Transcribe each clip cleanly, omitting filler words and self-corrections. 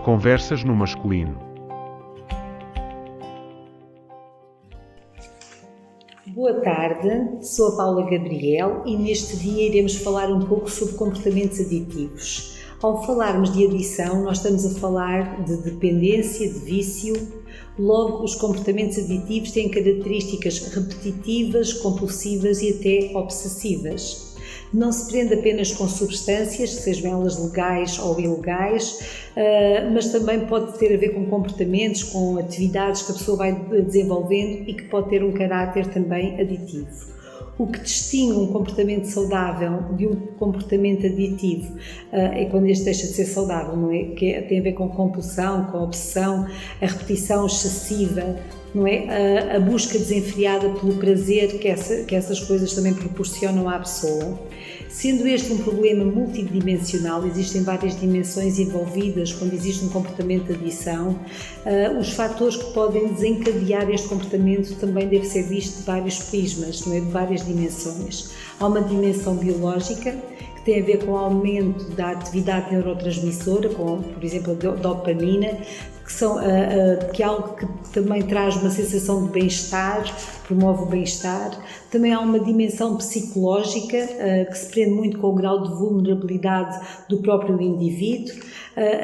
Conversas no masculino. Boa tarde, sou a Paula Gabriel e neste dia iremos falar um pouco sobre comportamentos aditivos. Ao falarmos de adição, nós estamos a falar de dependência, de vício. Logo, os comportamentos aditivos têm características repetitivas, compulsivas e até obsessivas. Não se prende apenas com substâncias, sejam elas legais ou ilegais, mas também pode ter a ver com comportamentos, com atividades que a pessoa vai desenvolvendo e que pode ter um caráter também aditivo. O que distingue um comportamento saudável de um comportamento aditivo é quando este deixa de ser saudável, não é? Que tem a ver com compulsão, com obsessão, a repetição excessiva, não é? A busca desenfreada pelo prazer que essas coisas também proporcionam à pessoa. Sendo este um problema multidimensional, existem várias dimensões envolvidas quando existe um comportamento de adição, os fatores que podem desencadear este comportamento também deve ser visto de vários prismas, não é? De várias dimensões. Há uma dimensão biológica, que tem a ver com o aumento da atividade neurotransmissora, com, por exemplo, a dopamina, que é algo que também traz uma sensação de bem-estar, promove o bem-estar. Também há uma dimensão psicológica que se prende muito com o grau de vulnerabilidade do próprio indivíduo.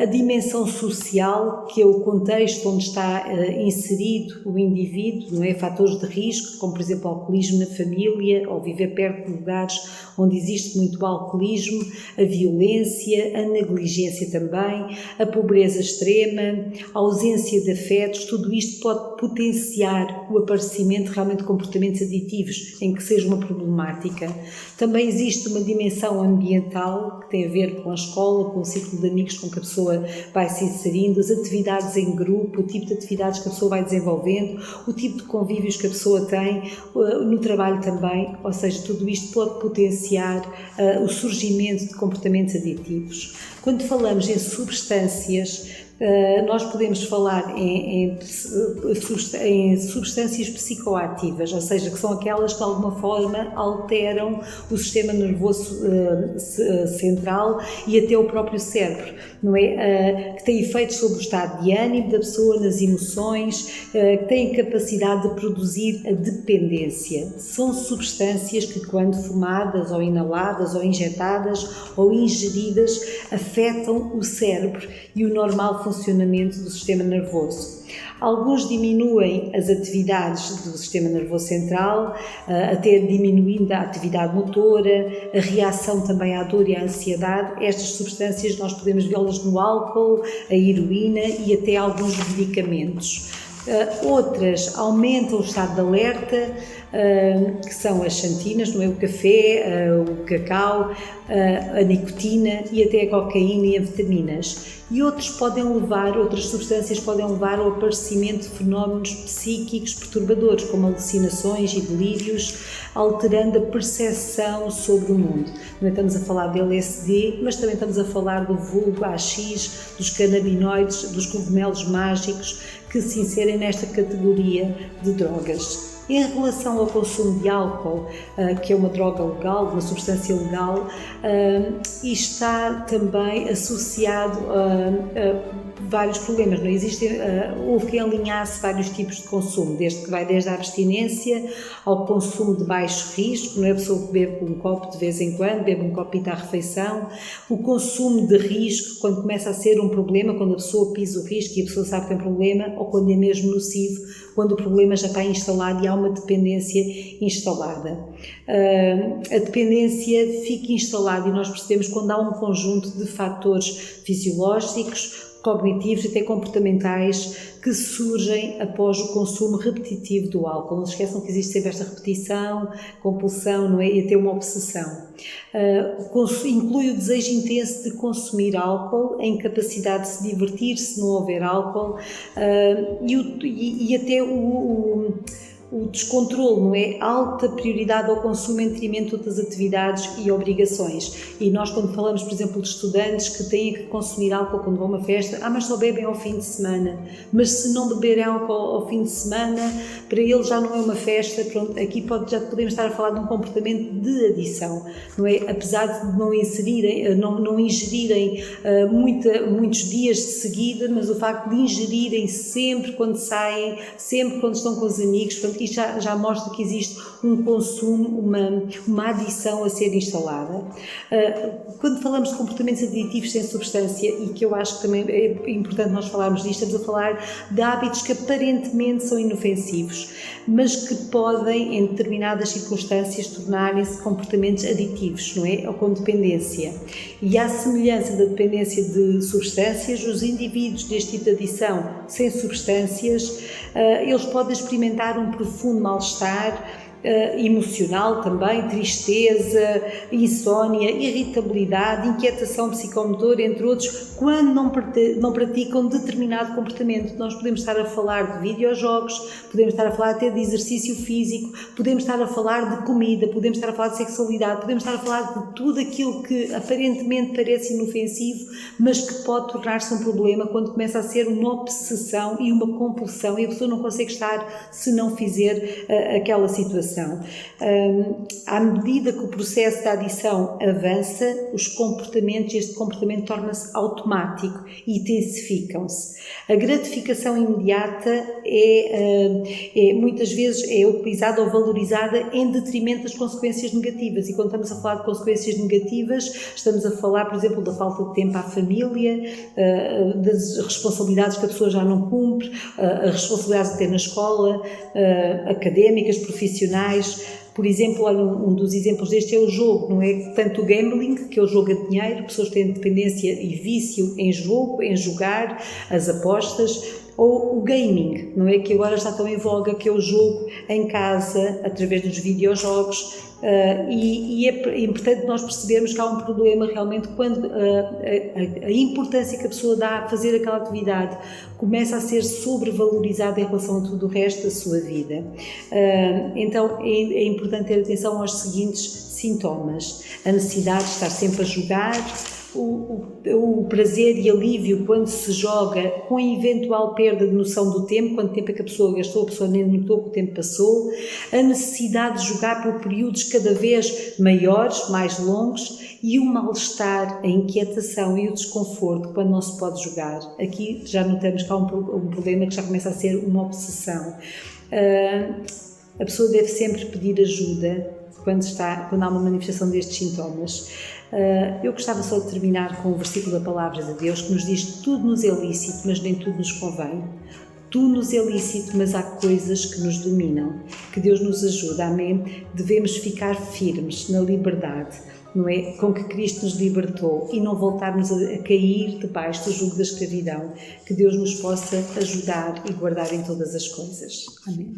A dimensão social, que é o contexto onde está inserido o indivíduo, não é? Fatores de risco, como por exemplo o alcoolismo na família, ou viver perto de lugares onde existe muito alcoolismo, a violência, a negligência também, a pobreza extrema, a ausência de afetos. Tudo isto pode potenciar o aparecimento realmente de comportamentos aditivos em que seja uma problemática. Também existe uma dimensão ambiental que tem a ver com a escola, com o círculo de amigos com que a pessoa vai se inserindo, as atividades em grupo, o tipo de atividades que a pessoa vai desenvolvendo, o tipo de convívios que a pessoa tem, no trabalho também, ou seja, tudo isto pode potenciar o surgimento de comportamentos aditivos. Quando falamos em substâncias, nós podemos falar em substâncias psicoativas, ou seja, que são aquelas que de alguma forma alteram o sistema nervoso central e até o próprio cérebro, não é? Que têm efeitos sobre o estado de ânimo da pessoa, nas emoções, que têm capacidade de produzir a dependência. São substâncias que, quando fumadas ou inaladas ou injetadas ou ingeridas, afetam o cérebro e o normal funcionamento do sistema nervoso. Alguns diminuem as atividades do sistema nervoso central, até diminuindo a atividade motora, a reação também à dor e à ansiedade. Estas substâncias nós podemos vê-las no álcool, a heroína e até alguns medicamentos. Outras aumentam o estado de alerta, que são as xantinas, não é? O café, o cacau, a nicotina e até a cocaína e anfetaminas. E outras substâncias podem levar ao aparecimento de fenómenos psíquicos perturbadores, como alucinações e delírios, alterando a percepção sobre o mundo. Não estamos a falar de LSD, mas também estamos a falar do vulgo AX, dos canabinoides, dos cogumelos mágicos, que se inserem nesta categoria de drogas. Em relação ao consumo de álcool, que é uma droga legal, uma substância legal, e está também associado a vários problemas, não existem, houve que alinhasse vários tipos de consumo, desde a abstinência ao consumo de baixo risco, não é? A pessoa que bebe um copo de vez em quando, bebe um copito à refeição, o consumo de risco, quando começa a ser um problema, quando a pessoa pisa o risco e a pessoa sabe que tem um problema, ou quando é mesmo nocivo, quando o problema já está instalado e há uma dependência instalada. A dependência fica instalada e nós percebemos quando há um conjunto de fatores fisiológicos, cognitivos e até comportamentais que surgem após o consumo repetitivo do álcool. Não se esqueçam que existe sempre esta repetição, compulsão, não é? E até uma obsessão. Inclui o desejo intenso de consumir álcool, a incapacidade de se divertir se não houver álcool e até o descontrole, não é? Alta prioridade ao consumo em detrimento de outras atividades e obrigações. E nós, quando falamos, por exemplo, de estudantes que têm que consumir álcool quando vão a uma festa, mas só bebem ao fim de semana. Mas se não beberem álcool ao fim de semana, para eles já não é uma festa. Pronto, aqui já podemos estar a falar de um comportamento de adição, não é? Apesar de não ingerirem muitos dias de seguida, mas o facto de ingerirem sempre quando saem, sempre quando estão com os amigos, portanto, isto já mostra que existe um consumo, uma adição a ser instalada. Quando falamos de comportamentos aditivos sem substância, e que eu acho que também é importante nós falarmos disto, estamos a falar de hábitos que aparentemente são inofensivos, mas que podem, em determinadas circunstâncias, tornarem-se comportamentos aditivos, não é? Ou com dependência. E à semelhança da dependência de substâncias, os indivíduos deste tipo de adição sem substâncias, eles podem experimentar um profundo mal-estar emocional também, tristeza, insónia, irritabilidade, inquietação psicomotora, entre outros, quando não praticam determinado comportamento. Nós podemos estar a falar de videojogos, podemos estar a falar até de exercício físico, podemos estar a falar de comida, podemos estar a falar de sexualidade, podemos estar a falar de tudo aquilo que aparentemente parece inofensivo, mas que pode tornar-se um problema quando começa a ser uma obsessão e uma compulsão e a pessoa não consegue estar se não fizer aquela situação. À medida que o processo da adição avança, este comportamento torna-se automático e intensificam-se. A gratificação imediata muitas vezes é utilizada ou valorizada em detrimento das consequências negativas, e quando estamos a falar de consequências negativas, estamos a falar, por exemplo, da falta de tempo à família, das responsabilidades que a pessoa já não cumpre, as responsabilidades até na escola, académicas, profissionais. Por exemplo, olha, um dos exemplos deste é o jogo, não é? Tanto o gambling, que é o jogo a dinheiro, pessoas que têm dependência e vício em jogo, em jogar, as apostas, ou o gaming, não é? Que agora está tão em voga, que é o jogo em casa, através dos videojogos. E é importante nós percebermos que há um problema realmente quando a importância que a pessoa dá a fazer aquela atividade começa a ser sobrevalorizada em relação a tudo o resto da sua vida. Então é importante ter atenção aos seguintes sintomas: a necessidade de estar sempre a jogar, o prazer e alívio quando se joga, com a eventual perda de noção do tempo, quanto tempo é que a pessoa gastou, a pessoa nem notou que o tempo passou, a necessidade de jogar por períodos cada vez maiores, mais longos, e o mal-estar, a inquietação e o desconforto quando não se pode jogar. Aqui já notamos que há um problema que já começa a ser uma obsessão. A pessoa deve sempre pedir ajuda quando há uma manifestação destes sintomas. Eu gostava só de terminar com o versículo da Palavra de Deus que nos diz: tudo nos é lícito, mas nem tudo nos convém. Tudo nos é lícito, mas há coisas que nos dominam. Que Deus nos ajude, amém? Devemos ficar firmes na liberdade, não é? Com que Cristo nos libertou, e não voltarmos a cair debaixo do jugo da escravidão. Que Deus nos possa ajudar e guardar em todas as coisas. Amém.